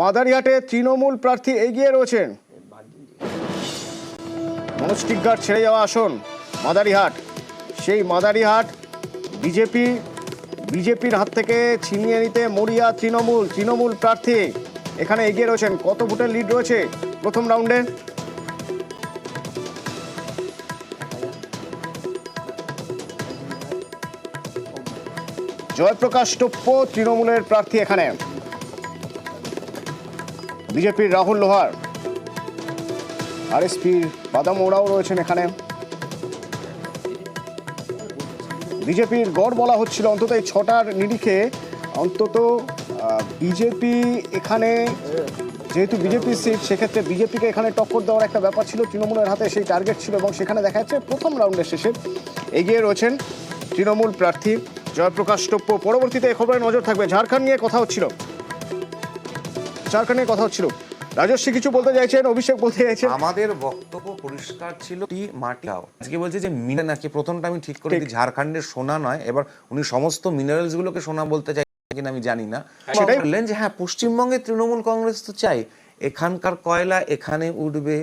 মাদারিহাটে তৃণমূল প্রার্থী এগিয়ে রয়েছেন। মনোজ টিগ্গার ছেড়ে যাওয়া আসন মাদারিহাট, সেই মাদারিহাট বিজেপির হাত থেকে ছিনিয়ে নিতে মরিয়া তৃণমূল প্রার্থী এখানে এগিয়ে রয়েছেন। কত ভোটের লিড রয়েছে প্রথম রাউন্ডে? জয়প্রকাশ টোপ্প তৃণমূলের প্রার্থী, এখানে বিজেপির রাহুল লোহার, আরএসপির বাদাম ওরাও রয়েছেন এখানে। বিজেপির গড় বলা হচ্ছিল অন্তত এই 6টার নিরিখে অন্তত বিজেপি এখানে, যেহেতু বিজেপির সিট, সেক্ষেত্রে বিজেপিকে এখানে টক্কর দেওয়ার একটা ব্যাপার ছিল, তৃণমূলের হাতে সেই টার্গেট ছিল এবং সেখানে দেখা যাচ্ছে প্রথম রাউন্ডের শেষে এগিয়ে রয়েছেন তৃণমূল প্রার্থী জয়প্রকাশ টোপ্প। পরবর্তীতে এই খবরে নজর থাকবে। ঝাড়খণ্ড নিয়ে কথা হচ্ছিল, রাজস্বী কিছু বলতে চাইছেন, অভিষেক বলতে চাইছেন। আমাদের বক্তব্য পরিষ্কার ছিল, মাটিটাও আজকে বলছে যে মিনারেল নাকি, প্রথমটা আমি ঠিক করে দিই, ঝাড়খণ্ডের সোনা নয়। এবার উনি সমস্ত মিনারেলস গুলোকে সোনা বলতে চাই কিনা আমি জানি না। সেটাই বললেন যে হ্যাঁ, পশ্চিমবঙ্গে তৃণমূল কংগ্রেস তো চাই, এখানকার কয়লা এখানে উঠবে,